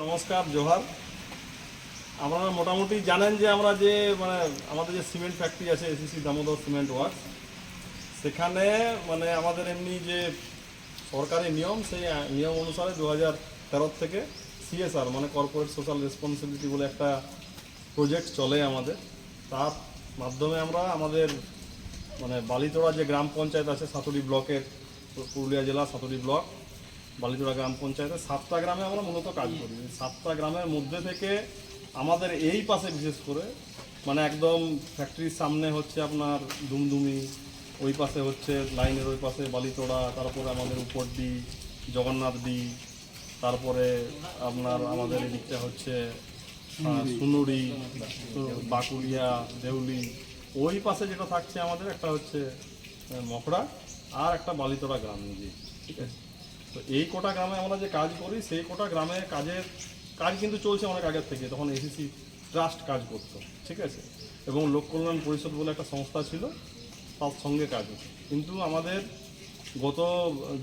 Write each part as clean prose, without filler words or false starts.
নমস্কার, জোহার। আপনারা মোটামুটি জানেন যে আমরা যে আমাদের যে সিমেন্ট ফ্যাক্টরি আছে এসিসি দামোদর সিমেন্ট ওয়ার্কস, সেখানে আমাদের এমনি যে সরকারি নিয়ম, সেই নিয়ম অনুসারে 2013 থেকে সিএসআর কর্পোরেট সোশ্যাল রেসপন্সিবিলিটি বলে একটা প্রজেক্ট চলে আমাদের। তার মাধ্যমে আমরা আমাদের বালিতোড়া যে গ্রাম পঞ্চায়েত আছে সাতুরি ব্লকের, পুরুলিয়া জেলা সাতুরি ব্লক বালিতোড়া গ্রাম পঞ্চায়েতে 7টা গ্রামে আমরা মূলত কাজ করি। 7টা গ্রামের মধ্যে থেকে আমাদের এই পাশে বিশেষ করে একদম ফ্যাক্টরির সামনে হচ্ছে আপনার দুমদুমি, ওই পাশে হচ্ছে লাইনের ওই পাশে বালিতোড়া, তারপরে আমাদের উপরডি, জগন্নাথডি, তারপরে আমাদের এদিকটা হচ্ছে সুনুরি, বাঁকুড়িয়া, দেউলি। ওই পাশে যেটা থাকছে আমাদের একটা হচ্ছে মকড়া আর একটা বালিতোড়া গ্রাম নিজে, ঠিক আছে। তো এই কোটা গ্রামে আমরা যে কাজ করি, সেই কোটা গ্রামে কাজ কিন্তু চলছে অনেক আগের থেকে। তখন এসিসি ট্রাস্ট কাজ করতো, ঠিক আছে, এবং লোক কল্যাণ পরিষদ বলে একটা সংস্থা ছিল, তার সঙ্গে কাজ হতো। কিন্তু আমাদের গত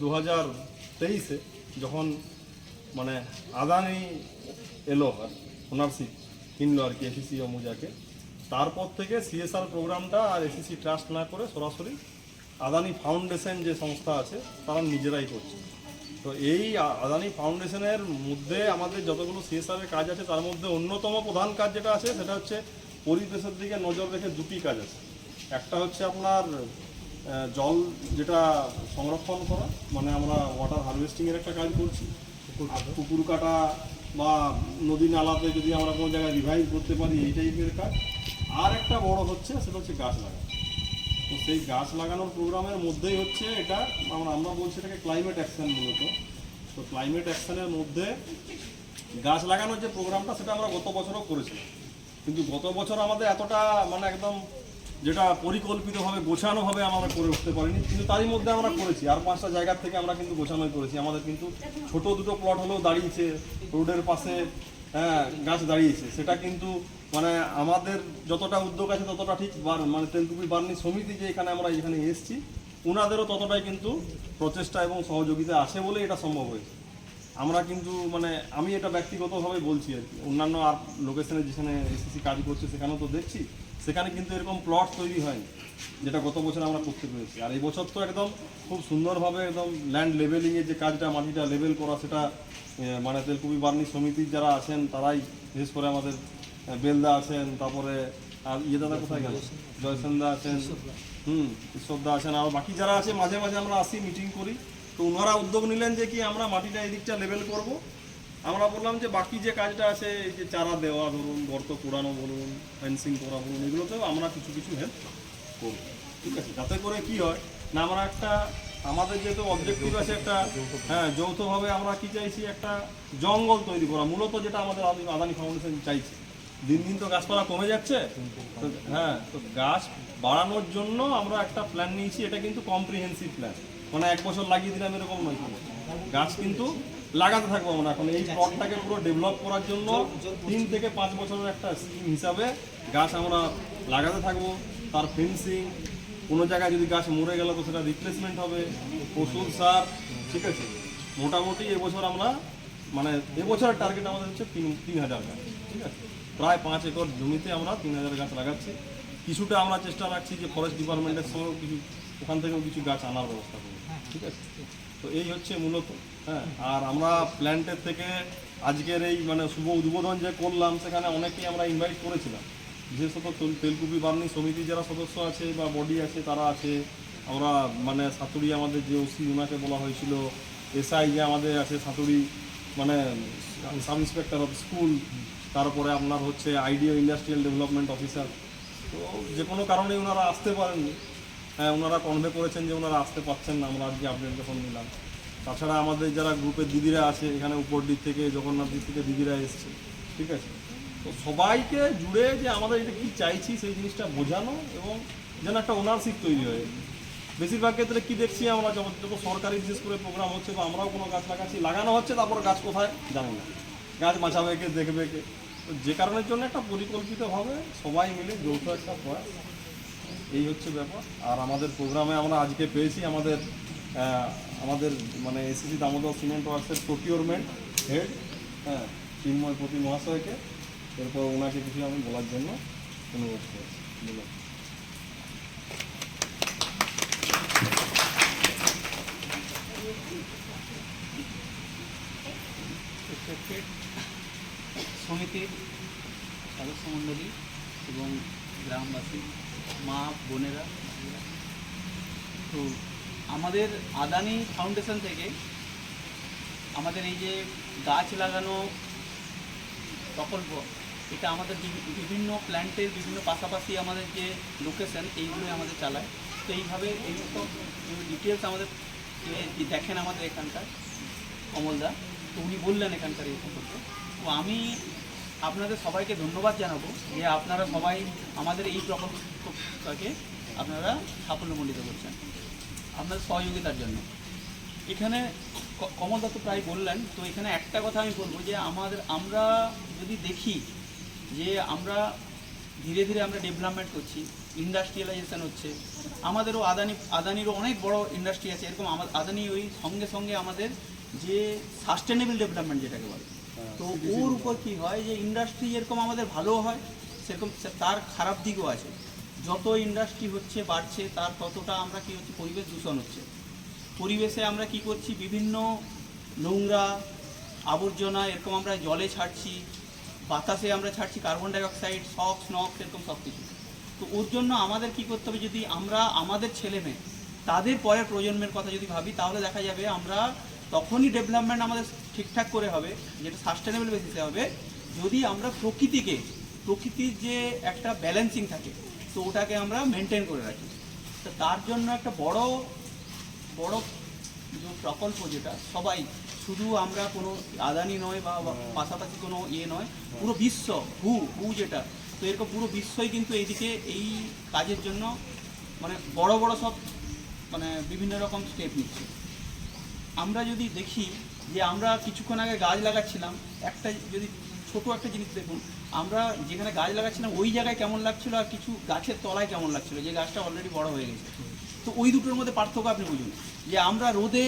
2023-এ যখন আদানি এলো, ওনারশিপ কিনলো আর কি এসিসি অমুজাকে, তারপর থেকে সিএসআর প্রোগ্রামটা আর এসিসি ট্রাস্ট না করে সরাসরি আদানি ফাউন্ডেশন যে সংস্থা আছে তারা নিজেরাই করছে। তো এই আদানি ফাউন্ডেশনের মধ্যে আমাদের যতগুলো সিএসআরের কাজ আছে, তার মধ্যে অন্যতম প্রধান কাজ যেটা আছে সেটা হচ্ছে পরিবেশের দিকে নজর রেখে দুটি কাজ আছে। একটা হচ্ছে আপনার জল যেটা সংরক্ষণ করা, আমরা ওয়াটার হারভেস্টিংয়ের একটা কাজ করছি। পুকুর কাটা বা নদী নালাতে যদি আমরা কোনো জায়গায় রিভাইভ করতে পারি, এই টাইপের কাজ। আর একটা বড় হচ্ছে সেটা হচ্ছে গাছ লাগানো। তো সেই গাছ লাগানোর প্রোগ্রামের মধ্যেই হচ্ছে এটা, আমরা বলছি এটাকে ক্লাইমেট অ্যাকশন মূলত। তো ক্লাইমেট অ্যাকশনের মধ্যে গাছ লাগানোর যে প্রোগ্রামটা, সেটা আমরা গত বছরও করেছিলাম। কিন্তু গত বছর আমাদের এতটা একদম যেটা পরিকল্পিতভাবে গোছানোভাবে আমরা করে উঠতে পারিনি, কিন্তু তারই মধ্যে আমরা করেছি। আর 5টা জায়গার থেকে আমরা কিন্তু গোছানোই করেছি। আমাদের কিন্তু ছোট দুটো প্লট হলেও দাঁড়িয়েছে, রোডের পাশে গাছ দাঁড়িয়েছে। সেটা কিন্তু আমাদের যতটা উদ্যোগ আছে ততটা ঠিক, তেলকুপি বার্নি সমিতি যে আমরা এখানে এসেছি, ওনাদেরও ততটাই কিন্তু প্রচেষ্টা এবং সহযোগিতা আছে বলে এটা সম্ভব হয়েছে। আমরা কিন্তু আমি এটা ব্যক্তিগতভাবে বলছি আর কি। অন্যান্য আর লোকেশনে যেখানে এসিসি কাজ করছে সেখানেও তো দেখছি, সেখানে কিন্তু এরকম প্লট তৈরি হয়নি যেটা গত বছর আমরা করতে পেরেছি। আর এই বছর তো একদম খুব সুন্দরভাবে একদম ল্যান্ড লেভেলিংয়ের যে কাজটা, মাটিটা লেভেল করা, সেটা তেলকুপি বার্নি সমিতির যারা আছেন তারাই, বিশেষ করে আমাদের বেলদা আছেন, তারপরে আর দাদা কোথায় গেল, জয়সেনদা আছেন, ঈশ্বরদা আছেন, আর বাকি যারা আছে মাঝে মাঝে আমরা আসি, মিটিং করি। তো ওনারা উদ্যোগ নিলেন যে কি আমরা মাটিটা এদিকটা লেভেল করব। আমরা বললাম যে বাকি যে কাজটা আছে, এই যে চারা দেওয়া ধরুন, গর্ত পোড়ানো বলুন, ফেন্সিং করা বলুন, এগুলোতেও আমরা কিছু হেল্প করব, ঠিক আছে। যাতে করে কি হয় না, আমরা একটা আমাদের যেহেতু অবজেক্টিভ আছে একটা, যৌথভাবে আমরা কি চাইছি, একটা জঙ্গল তৈরি করা মূলত, যেটা আমাদের আদানি ফাউন্ডেশন চাইছে। দিন দিন তো গাছপালা কমে যাচ্ছে, তো তো গাছ বাড়ানোর জন্য আমরা একটা প্ল্যান নিয়েছি। এটা কিন্তু কম্প্রিহেন্সিভ প্ল্যান, 1 বছর লাগিয়ে দিলাম এরকম নয়। গাছ কিন্তু লাগাতে থাকবো আমরা। এখন এই প্লটটাকে পুরো ডেভেলপ করার জন্য 3 থেকে 5 বছরের একটা স্কিম হিসাবে গাছ আমরা লাগাতে থাকবো। তার ফেন্সিং, কোনো জায়গায় যদি গাছ মরে গেল তো সেটা রিপ্লেসমেন্ট হবে, ওষুধ, সার, ঠিক আছে। মোটামুটি এবছর আমরা এবছরের টার্গেট আমাদের হচ্ছে 3000 গাছ, ঠিক আছে। প্রায় 5 একর জমিতে আমরা 3000 গাছ লাগাচ্ছি। কিছুটা আমরা চেষ্টা রাখছি যে ফরেস্ট ডিপার্টমেন্টের সঙ্গেও কিছু, ওখান থেকেও কিছু গাছ আনার ব্যবস্থা করবো, ঠিক আছে। তো এই হচ্ছে মূলত। আর আমরা প্ল্যান্টের থেকে আজকের এই শুভ উদ্বোধন যে করলাম, সেখানে অনেকেই আমরা ইনভাইট করেছিলাম। বিশেষত তেলকুপি বার্নি সমিতির যারা সদস্য আছে বা বডি আছে তারা আছে। আমরা সাতুরি আমাদের যে ওসি, ওনাকে বলা হয়েছিল। এসআই যে আমাদের আছে সাতুরি, সাব ইন্সপেক্টর অফ স্কুল, তারপরে আপনার হচ্ছে আইডিও ইন্ডাস্ট্রিয়াল ডেভেলপমেন্ট অফিসার। তো যে কোনো কারণে ওনারা আসতে পারেননি। ওনারা কনভে করেছেন যে ওনারা আসতে পারছেন না, আমরা আজকে আপডেট যখন নিলাম। তাছাড়া আমাদের যারা গ্রুপের দিদিরা আছে এখানে, উপরদিক থেকে, জগন্নাথদিক থেকে দিদিরা এসছে, ঠিক আছে। তো সবাইকে জুড়ে যে আমাদের এটা কী চাইছি সেই জিনিসটা বোঝানো, এবং যেন একটা ওনারশিপ তৈরি হয়। বেশিরভাগ ক্ষেত্রে কী দেখছি আমরা, যত সরকারি বিশেষ করে প্রোগ্রাম হচ্ছে বা আমরাও কোনো গাছ লাগাচ্ছি, লাগানো হচ্ছে, তারপর গাছ কোথায় জানি না, গাছ বাঁচাবে কে, দেখবে কে। তো যে কারণের জন্য একটা পরিকল্পিতভাবে সবাই মিলে যৌথ একটা প্রয়াস, এই হচ্ছে ব্যাপার। আর আমাদের প্রোগ্রামে আমরা আজকে পেয়েছি আমাদের এসিসি দামোদর সিমেন্ট ওয়ার্কসের প্রকিউরমেন্ট হেড, চিন্ময়পতি মহাশয়কে। এরপর ওনাকে কিছু আমি বলার জন্য অনুরোধ করছি। বলুন। সমিতির সদস্য মণ্ডলী এবং গ্রামবাসী, মা বোনেরা, তো আমাদের আদানি ফাউন্ডেশন থেকে আমাদের এই যে গাছ লাগানো প্রকল্প, এটা আমাদের বিভিন্ন প্ল্যান্টের বিভিন্ন পাশাপাশি আমাদের যে লোকেশন এইগুলোই আমাদের চালায়। তো এইভাবে এই সব ডিটেলস আমাদের দেখেন আমাদের এখানকার কমলদা, তো উনি বললেন এখানকার এই সম্পর্কে। তো আমি আপনাদের সবাইকে ধন্যবাদ জানাবো যে আপনারা সবাই আমাদের এই প্রকল্পটাকে আপনারা সাফল্যমণ্ডিত করছেন আপনাদের সহযোগিতার জন্য। এখানে কমলদা তো প্রায় বললেন, তো এখানে একটা কথা আমি বলবো যে আমরা যদি দেখি যে আমরা ধীরে ধীরে আমরা ডেভেলপমেন্ট করছি, ইন্ডাস্ট্রিয়ালাইজেশন হচ্ছে, আমাদেরও আদানিরও অনেক বড় ইন্ডাস্ট্রি আছে, এরকম আদানি ওই সঙ্গে সঙ্গে আমাদের যে সাস্টেনেবল ডেভেলপমেন্ট যেটাকে বলে, তো ওর উপর কী হয় যে ইন্ডাস্ট্রি যেরকম আমাদের ভালো হয় সেরকম তার খারাপ দিকও আছে। যত ইন্ডাস্ট্রি হচ্ছে বাড়ছে তার ততটা আমরা কী হচ্ছে পরিবেশ দূষণ হচ্ছে। পরিবেশে আমরা কি করছি, বিভিন্ন নোংরা আবর্জনা এরকম আমরা জলে ছাড়ছি, বাতাসে আমরা ছাড়ছি কার্বন ডাইঅক্সাইড, সক্স নক্স এরকম সব কিছু। তো ওর জন্য আমাদের কি করতে হবে, যদি আমরা আমাদের ছেলে মেয়ে তাদের পরের প্রজন্মের কথা যদি ভাবি, তাহলে দেখা যাবে আমরা তখনই ডেভেলপমেন্ট আমাদের ঠিকঠাক করে হবে, যেটা সাস্টেনেবল বেসিসে হবে, যদি আমরা প্রকৃতির যে একটা ব্যালেন্সিং থাকে তো ওটাকে আমরা মেনটেন করে রাখি। তো তার জন্য একটা বড় যে প্রকল্প, যেটা সবাই, শুধু আমরা কোনো আদানি নয় বা পাশাপাশি কোনো নয়, পুরো বিশ্ব হু যেটা, তো এরকম পুরো বিশ্বই কিন্তু এইদিকে এই কাজের জন্য মানে বড় সব মানে বিভিন্ন রকম স্টেপ নিচ্ছে। আমরা যদি দেখি যে আমরা কিছুক্ষণ আগে গাছ লাগাচ্ছিলাম, একটা যদি ছোট একটা জিনিস দেখুন, আমরা যেখানে গাছ লাগাচ্ছিলাম ওই জায়গায় কেমন লাগছিল আর কিছু গাছের তলায় কেমন লাগছিল, যে গাছটা অলরেডি বড় হয়ে গেছে। তো ওই দুটোর মধ্যে পার্থক্য আপনি বুঝুন, যে আমরা রোদে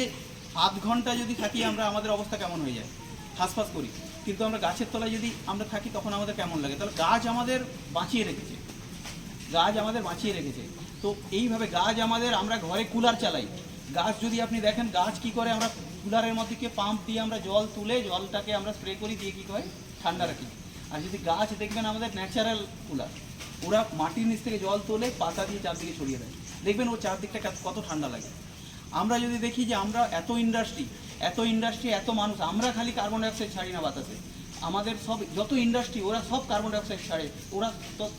আধ ঘন্টা যদি থাকি আমরা আমাদের অবস্থা কেমন হয়ে যায়, হাঁসফাঁস করি, কিন্তু আমরা গাছের তলায় যদি আমরা থাকি তখন আমাদের কেমন লাগে। তাহলে গাছ আমাদের বাঁচিয়ে রেখেছে। তো এইভাবে গাছ আমাদের, আমরা ঘরে কুলার চালাই, গাছ যদি আপনি দেখেন গাছ কি করে, আমরা কুলারের মধ্যে পাম্প দিয়ে আমরা জল তুলে জলটাকে আমরা স্প্রে করি, দিয়ে কী করে ঠান্ডা রাখি। আর যদি গাছ দেখবেন আমাদের ন্যাচারাল কুলার, ওরা মাটির নিচ থেকে জল তোলে পাতা দিয়ে চারদিকে ছড়িয়ে দেয়, দেখবেন ও চারদিকটা কত ঠান্ডা লাগে। আমরা যদি দেখি যে আমরা এত ইন্ডাস্ট্রি এত মানুষ, আমরা খালি কার্বন ডাইঅক্সাইড ছাড়ি না বাতাসে, আমাদের সব যত ইন্ডাস্ট্রি ওরা সব কার্বন ডাইঅক্সাইড ছাড়ে, ওরা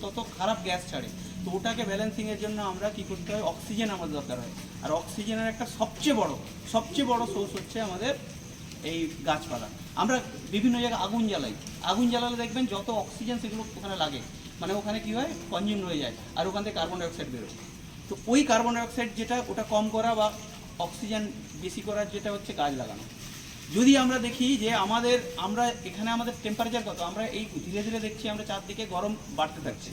তত খারাপ গ্যাস ছাড়ে। তো ওটাকে ব্যালেন্সিংয়ের জন্য আমরা কি করতে হয়, অক্সিজেন আমাদের দরকার হয়। আর অক্সিজেনের একটা সবচেয়ে বড় সোর্স হচ্ছে আমাদের এই গাছপালা। আমরা বিভিন্ন জায়গায় আগুন জ্বালালে দেখবেন যত অক্সিজেন সেগুলো ওখানে লাগে, মানে ওখানে কি হয়, কনজিউম হয়ে যায়, আর ওখান থেকে কার্বন ডাইঅক্সাইড বেরোয়। তো ওই কার্বন ডাইঅক্সাইড যেটা, ওটা কম করা বা অক্সিজেন বেশি করার যেটা হচ্ছে গাছ লাগানো। যদি আমরা দেখি যে আমরা এখানে আমাদের টেম্পারেচার কত, আমরা এই ধীরে ধীরে দেখছি আমরা চারদিকে গরম বাড়তে থাকছে,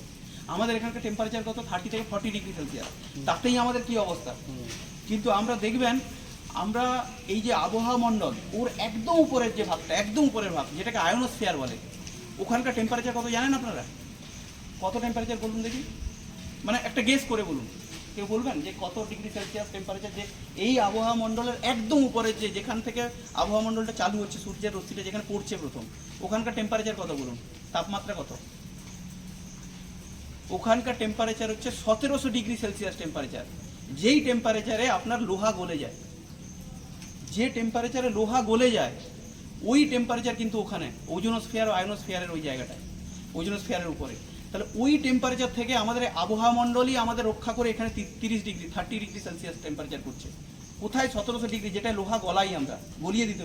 আমাদের এখানকার টেম্পারেচার কত 30 থেকে 40 ডিগ্রি সেলসিয়াস, তাতেই আমাদের কি অবস্থা। কিন্তু আমরা দেখবেন আমরা এই যে আবহাওয়া মণ্ডল, ওর একদম উপরের যে ভাগটা, একদম উপরের ভাগ যেটাকে আয়োনোস্ফিয়ার বলে, ওখানকার টেম্পারেচার কত জানেন আপনারা? কত টেম্পারেচার বলুন দেখি, মানে একটা গেস করে বলুন, কেউ বলবেন যে কত ডিগ্রি সেলসিয়াস টেম্পারেচার, যে এই আবহাওয়া মণ্ডলের একদম উপরের যেখান থেকে আবহাওয়া মণ্ডলটা চালু হচ্ছে, সূর্যের রশ্মিটা যেখানে পড়ছে প্রথম, ওখানকার টেম্পারেচার কত বলুন, তাপমাত্রা কত? ওখানকার টেম্পারেচার হচ্ছে 1700 ডিগ্রি সেলসিয়াস টেম্পারেচার। যেই টেম্পারেচারে আপনার লোহা গলে যায়, ওই টেম্পারেচার কিন্তু ওখানে ওজোনোস্ফিয়ার ও আয়োনোস্ফিয়ারের ওই জায়গাটায়, ওজোনোস্ফিয়ারের উপরে। তাহলে ওই টেম্পারেচার থেকে আমাদের আবহাওয়া মণ্ডলই আমাদের রক্ষা করে এখানে 30 ডিগ্রি সেলসিয়াস টেম্পারেচার করছে। কোথায় 1700 ডিগ্রি, যেটা লোহা গলাই, আমরা গলিয়ে দিতে,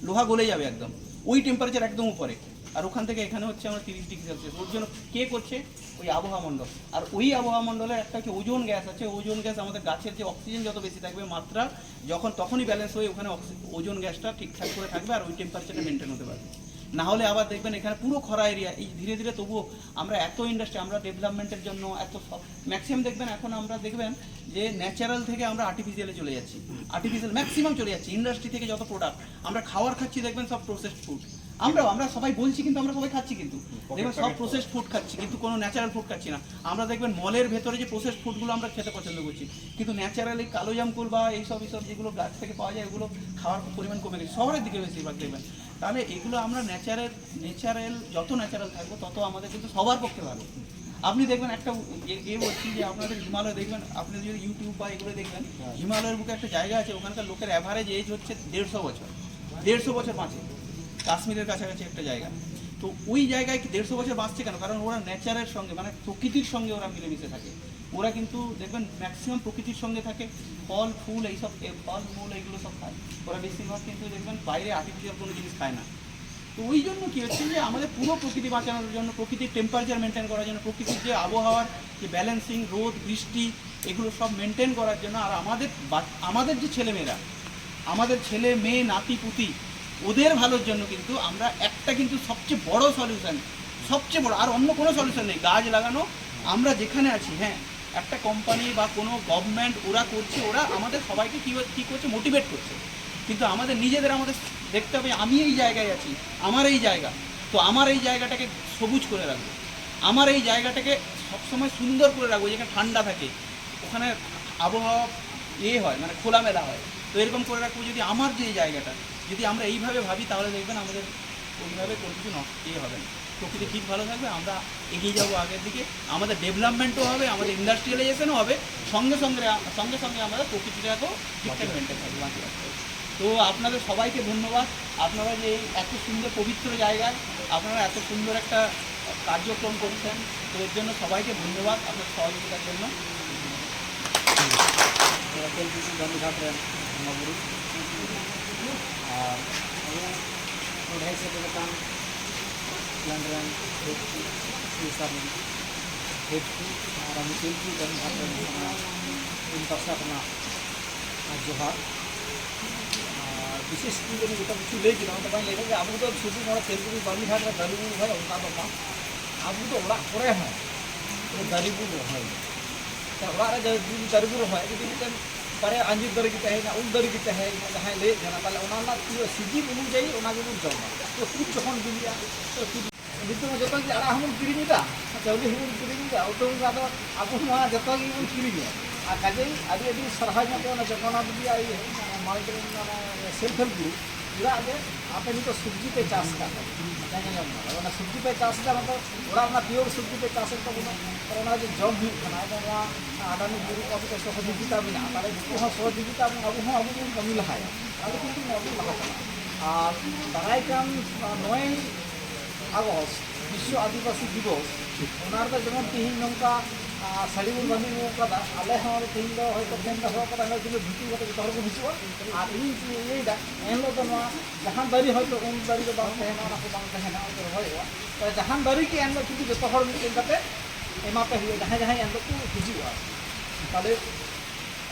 লোহা গলে যাবে একদম, ওই টেম্পারেচার একদম উপরে, আর ওখান থেকে এখানে হচ্ছে আমরা 30 ডিগ্রি সেলসিয়াস। ওর জন্য কে করছে? ওই আবহাওয়া মণ্ডল। আর ওই আবহাওয়া মণ্ডলের একটা হচ্ছে ওজোন গ্যাস আছে, ওজোন গ্যাস আমাদের গাছের যে অক্সিজেন যত বেশি থাকবে মাত্রা, তখনই ব্যালেন্স হয়ে ওখানে ওজোন গ্যাসটা ঠিকঠাক করে থাকবে আর ওই টেম্পারেচারটা মেনটেন হতে পারবে। না হলে আবার দেখবেন এখানে পুরো খরা এরিয়া, এই ধীরে ধীরে তবুও আমরা এত ইন্ডাস্ট্রি, আমরা ডেভেলপমেন্টের জন্য এত সব ম্যাক্সিমাম দেখবেন এখন আমরা দেখবেন যে ন্যাচারাল থেকে আমরা আর্টিফিশিয়ালে চলে যাচ্ছি, ম্যাক্সিমাম চলে যাচ্ছি। ইন্ডাস্ট্রি থেকে যত প্রোডাক্ট আমরা খাওয়ার খাচ্ছি দেখবেন সব প্রসেসড ফুড, আমরা সবাই বলছি, কিন্তু আমরা সবাই খাচ্ছি, কিন্তু দেখবেন সব প্রসেস ফুড খাচ্ছি, কিন্তু কোনো ন্যাচারাল ফুড খাচ্ছি না। আমরা দেখবেন মলের ভেতরে যে প্রসেস ফুডগুলো আমরা খেতে পছন্দ করছি, কিন্তু ন্যাচারালি কালো জামকুল বা এইসব যেগুলো গাছ থেকে পাওয়া যায় এগুলো খাওয়ার পরিমাণ কমে গেছে শহরের দিকে বেশিরভাগ দেখবেন। তাহলে এগুলো আমরা ন্যাচারাল যত ন্যাচারাল থাকবো তত আমাদের কিন্তু সবার পক্ষে ভালো। আপনি দেখবেন একটা বলছি যে আপনাদের হিমালয় দেখবেন, আপনি যদি ইউটিউব বা এগুলো দেখবেন, হিমালয়ের বুকে একটা জায়গা আছে, ওখানকার লোকের অ্যাভারেজ এজ হচ্ছে 150 বছর, 150 বছর বাঁচে। কাশ্মীরের কাছাকাছি একটা জায়গা, তো ওই জায়গায় 150 বছর বাঁচছে কেন? কারণ ওরা নেচারের সঙ্গে, মানে প্রকৃতির সঙ্গে ওরা মিলেমিশে থাকে। ওরা কিন্তু দেখবেন ম্যাক্সিমাম প্রকৃতির সঙ্গে থাকে, ফল ফুল এইসব, ফল মূল এইগুলো সব খায় ওরা বেশিরভাগ, কিন্তু দেখবেন বাইরে আর্টিফিশিয়াল কোনো জিনিস খায় না। তো ওই জন্য কী হচ্ছে যে আমাদের পুরো প্রকৃতি বাঁচানোর জন্য, প্রকৃতির টেম্পারেচার মেনটেন করার জন্য, প্রকৃতির যে আবহাওয়ার যে ব্যালেন্সিং, রোদ বৃষ্টি এগুলো সব মেনটেন করার জন্য, আর আমাদের যে ছেলেমেয়েরা, আমাদের ছেলে মেয়ে নাতি পুতি ওদের ভালোর জন্য কিন্তু আমরা একটা কিন্তু সবচেয়ে বড় সলিউশন, সবচেয়ে বড়, আর অন্য কোনো সলিউশন নেই, গাছ লাগানো। আমরা যেখানে আছি, হ্যাঁ একটা কোম্পানি বা কোনো গভর্নমেন্ট ওরা করছে, ওরা আমাদের সবাইকে কী করছে, মোটিভেট করছে, কিন্তু আমাদের নিজেদের আমাদের দেখতে হবে আমি এই জায়গায় আছি, আমার এই জায়গা, তো আমার এই জায়গাটাকে সবুজ করে রাখবো, আমার এই জায়গাটাকে সবসময় সুন্দর করে রাখবো, যেখানে ঠান্ডা থাকে, ওখানে আবহাওয়া হয়, মানে খোলামেলা হয়, তো এরকম করে রাখবো। যদি আমার যে জায়গাটা যদি আমরা এইভাবে ভাবি, তাহলে দেখবেন আমাদের ওইভাবে কোনো কিছু নষ্ট হবে না, প্রকৃতি ঠিক ভালো থাকবে, আমরা এগিয়ে যাবো আগের দিকে, আমাদের ডেভেলপমেন্টও হবে, আমাদের ইন্ডাস্ট্রিয়ালাইজেশনও হবে, সঙ্গে সঙ্গে আমাদের প্রকৃতিটাকেও ঠিকঠাক মেনটেন থাকবে, বাঁচিয়ে রাখতে হবে। তো আপনাদের সবাইকে ধন্যবাদ, আপনারা যে এই এত সুন্দর পবিত্র জায়গায় আপনারা এত সুন্দর একটা কার্যক্রম করছেন, তো এর জন্য সবাইকে ধন্যবাদ আপনার সহযোগিতার জন্য। গান্ধীঘাট রেন বঙ্গাবুরু আর ढाई से चेतान प्लान रेन हेड और हम सेल्फी गांधीघाट रेन इन पासा अपना जोहार विशेष जो गोटा किचु लैक लेकिन अब तो शुरू मोड़ा तेलुगु गांधीघाट दारी बुरु है उनका अब तो ओड़ा करे हैं दारी बुरु है ओड़ा दारी बुरु है जो बारे अंजीर दारी की तहना उल दारी की तहना जहाँ ले जाना ताले सीजन अनुजाई जमा तो कुछ जखन बिलिया तो नितों जो आड़ा हम किरीदा चाउली हम किरीदा तो अब जो किरीदा और काजे अभी सरहा जगन्नाथ दिया मारे सेल्फ हेल्प ग्रुप चुरा आप नित सब्जी पे चाष का सब्जी पे चाष का मतलब पियोर सब्जी पे चाष तबना जो जम होना आदानी गुरु अब सहयोगिता में सहयोगिता अब कमी लहाया क्योंकि लहा और दाराय कान 9 আগস্ট विश्व आदिवासी दिवस जेमन तीन नौका साड़ी बन बांधी आकादा आले तीन तेन धुती जो को हिजुआ और इनदा एनलो जहां दारी उन दारी तहना रहा जहां दारी के एनलो क्योंकि जो मिलते एमापे जहाँ जहाँ एनलो को हिजुआ ताले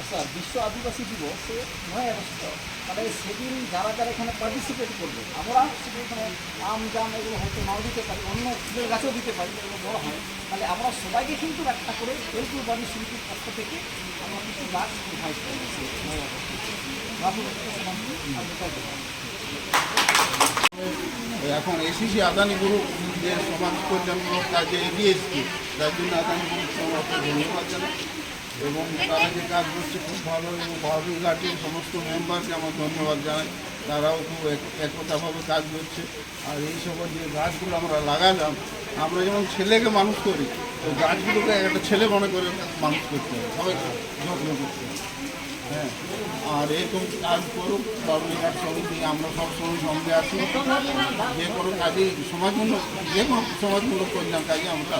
अच्छा विश्व आदिवासी दिवस 9 আগস্ট তাহলে সেদিন যারা যারা এখানে পার্টিসিপেট করবে আমরা সেখানে আম জাম এগুলো হয়তো নাও দিতে পারি, অন্য ফুলের গাছও দিতে পারি, এগুলো বড় হয়, তাহলে আমরা সবাইকে কিন্তু একটা করে তেলকুর বাড়ি শিল্পীর পক্ষ থেকে আমরা কিছু গাছ ইনভাইট করেছি 9 আগস্ট। এখন এসিসি আদানি গ্রুপ যে সমাজ কল্যাণমূলক কাজে এগিয়ে এসছে, যার জন্য আদানি গ্রুপ সমাজকে ধন্যবাদ জানাই এবং তারা যে কাজ করছে খুব ভালো, এবং বাহাদুর ঘাটের সমস্ত মেম্বারকে আমার ধন্যবাদ জানাই, তারাও খুব একতাভাবে কাজ করছে। আর এই সব যে গাছগুলো আমরা লাগালাম, আমরা যেমন ছেলেকে মানুষ করি, তো গাছগুলোকে একটা ছেলে মনে করে মানুষ করতে হবে, সবাইকে যত্ন করতে হবে। হ্যাঁ, আর এরকম কাজ করুক বাবুঘাট সমিতি, আমরা সবসময় সঙ্গে আছি, যে কোনো কাজে সমাজমূলক, যে কোনো সমাজমূলক কল্যাণ কাজে আমরা